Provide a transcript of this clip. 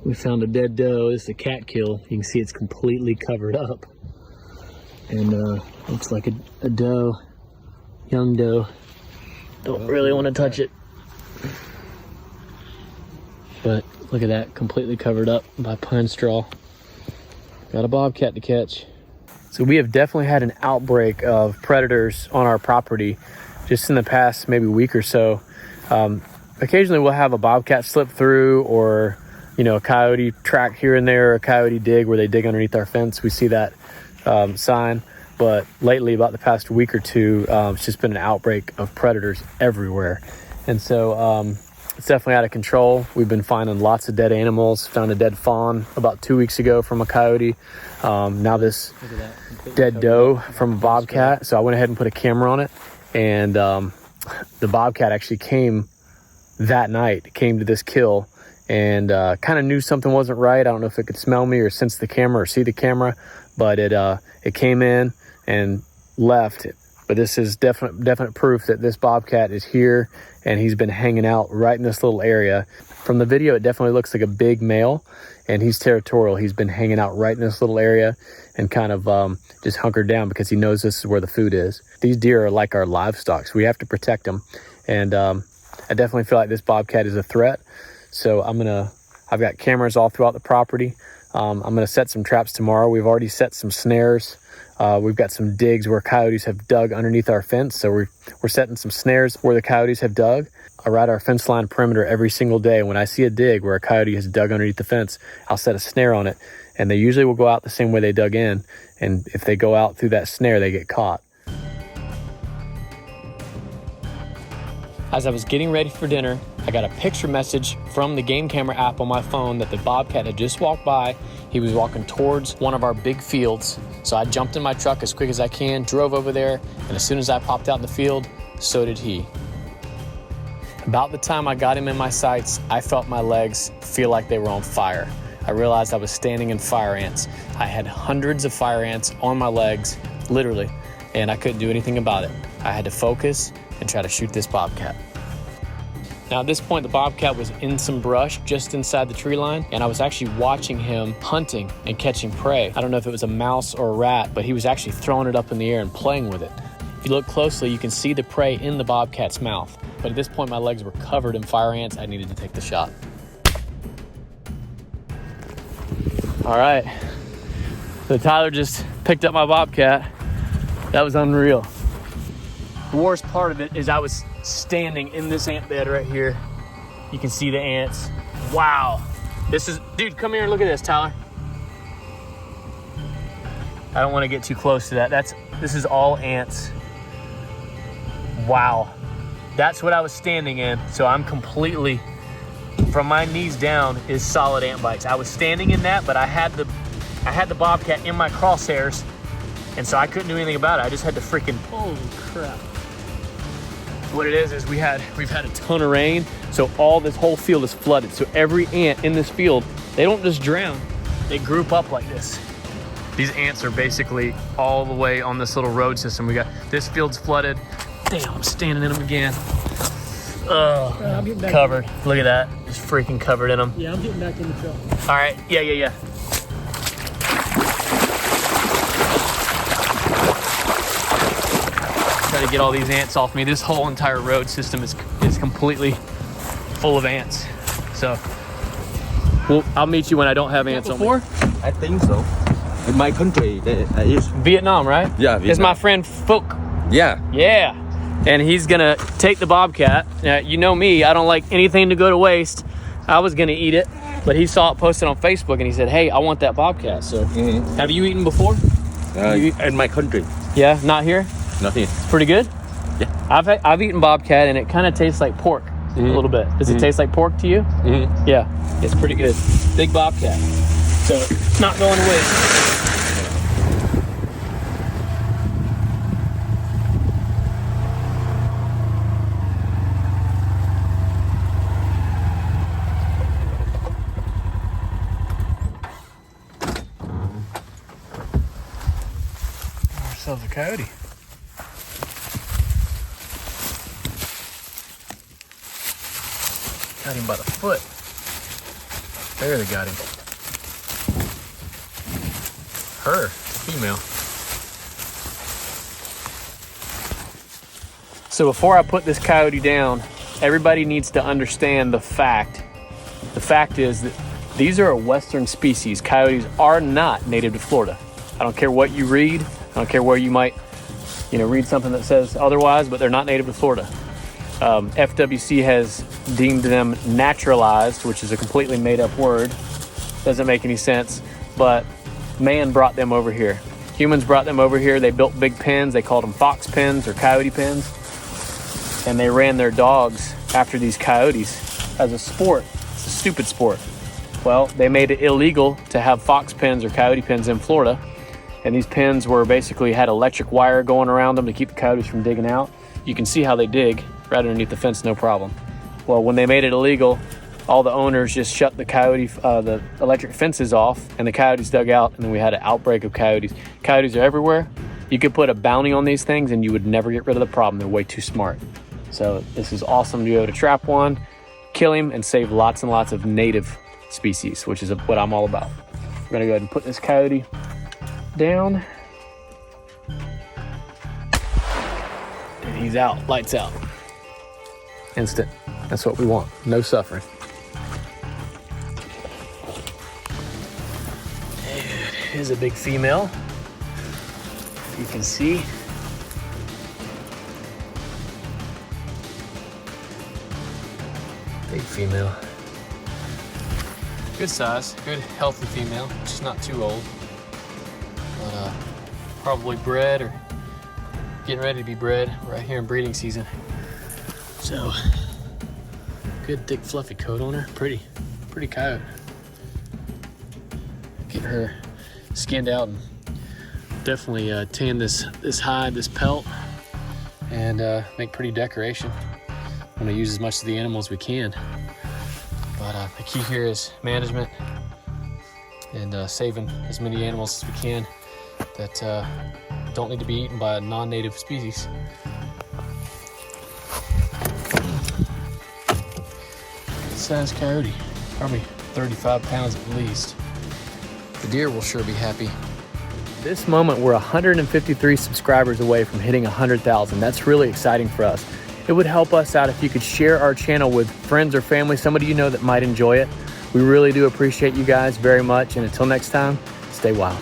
We found a dead doe. This is a cat kill. You can see it's completely covered up. And looks like a doe, young doe. Don't really want to touch it. But look at that, completely covered up by pine straw. Got a bobcat to catch. So we have definitely had an outbreak of predators on our property just in the past maybe week or so. Occasionally we'll have a bobcat slip through, or you know, a coyote track here and there, a coyote dig where they dig underneath our fence. We see that sign. But lately, about the past week or two, it's just been an outbreak of predators everywhere. And so it's definitely out of control. We've been finding lots of dead animals. Found a dead fawn about 2 weeks ago from a coyote. Now this dead doe from a bobcat. So I went ahead and put a camera on it. And the bobcat actually came that night, came to this kill, and kind of knew something wasn't right. I don't know if it could smell me or sense the camera or see the camera, but it came in and left. But this is definite proof that this bobcat is here, and he's been hanging out right in this little area. From the video, it definitely looks like a big male, and he's territorial. He's been hanging out right in this little area and kind of just hunkered down because he knows this is where the food is. These deer are like our livestock, so we have to protect them. And I definitely feel like this bobcat is a threat. So I've got cameras all throughout the property. I'm gonna set some traps tomorrow. We've already set some snares. We've got some digs where coyotes have dug underneath our fence. So we're setting some snares where the coyotes have dug. I ride our fence line perimeter every single day. When I see a dig where a coyote has dug underneath the fence, I'll set a snare on it. And they usually will go out the same way they dug in. And if they go out through that snare, they get caught. As I was getting ready for dinner, I got a picture message from the game camera app on my phone that the bobcat had just walked by. He was walking towards one of our big fields. So I jumped in my truck as quick as I can, drove over there, and as soon as I popped out in the field, so did he. About the time I got him in my sights, I felt my legs feel like they were on fire. I realized I was standing in fire ants. I had hundreds of fire ants on my legs, literally, and I couldn't do anything about it. I had to focus and try to shoot this bobcat. Now at this point, the bobcat was in some brush just inside the tree line, and I was actually watching him hunting and catching prey. I don't know if it was a mouse or a rat, but he was actually throwing it up in the air and playing with it. If you look closely, you can see the prey in the bobcat's mouth. But at this point, my legs were covered in fire ants. I needed to take the shot. All right, so Tyler just picked up my bobcat. That was unreal. The worst part of it is I was standing in this ant bed right here. You can see the ants. Wow. Dude, come here and look at this, Tyler. I don't want to get too close to that. This is all ants. Wow. That's what I was standing in. So I'm completely, from my knees down is solid ant bites. I was standing in that, but I had the bobcat in my crosshairs, and so I couldn't do anything about it. I just had to freaking, holy crap. What it is we've had a ton of rain, so this whole field is flooded. So every ant in this field, they don't just drown, they group up like this. These ants are basically all the way on this little road system. We got this field's flooded. Damn, I'm standing in them again. Oh, covered. Look at that, just freaking covered in them. Yeah, I'm getting back in the truck. All right, yeah. Try to get all these ants off me. This whole entire road system is completely full of ants. So I'll meet you when I don't have ants on me. I think so. In my country, there is. Vietnam, right? Yeah, Vietnam. It's my friend Phuc. Yeah. Yeah. And he's gonna take the bobcat. Now, you know me, I don't like anything to go to waste. I was gonna eat it, but he saw it posted on Facebook and he said, hey, I want that bobcat. So have you eaten before? In my country. Yeah, not here? Not here. It's pretty good? Yeah. I've eaten bobcat and it kind of tastes like pork a little bit. Does it taste like pork to you? Yeah, it's pretty good. Big bobcat. So it's not going to waste. Ourselves a coyote. Got him by the foot. There they got him. Her, female. So before I put this coyote down, everybody needs to understand the fact. The fact is that these are a Western species. Coyotes are not native to Florida. I don't care what you read. I don't care where you might, read something that says otherwise, but they're not native to Florida. FWC has deemed them naturalized, which is a completely made up word. Doesn't make any sense, but man brought them over here. Humans brought them over here. They built big pens. They called them fox pens or coyote pens. And they ran their dogs after these coyotes as a sport. It's a stupid sport. Well, they made it illegal to have fox pens or coyote pens in Florida. And these pens were basically had electric wire going around them to keep the coyotes from digging out. You can see how they dig right underneath the fence, no problem. Well, when they made it illegal, all the owners just shut the electric fences off, and the coyotes dug out, and then we had an outbreak of coyotes. Coyotes are everywhere. You could put a bounty on these things and you would never get rid of the problem. They're way too smart. So this is awesome to be able to trap one, kill him, and save lots and lots of native species, which is what I'm all about. We're gonna go ahead and put this coyote down. And he's out, lights out. Instant. That's what we want. No suffering. Here's a big female. You can see. Big female. Good size, good healthy female. She's not too old. But probably bred or getting ready to be bred right here in breeding season. So, good thick fluffy coat on her. Pretty coyote. Get her skinned out and definitely tan this hide, this pelt, and make pretty decoration. I'm gonna use as much of the animal as we can. But the key here is management and saving as many animals as we can that don't need to be eaten by a non-native species. Good size coyote, probably 35 pounds at least. The deer will sure be happy. This moment, we're 153 subscribers away from hitting 100,000. That's really exciting for us. It would help us out if you could share our channel with friends or family, somebody you know that might enjoy it. We really do appreciate you guys very much. And until next time, stay wild.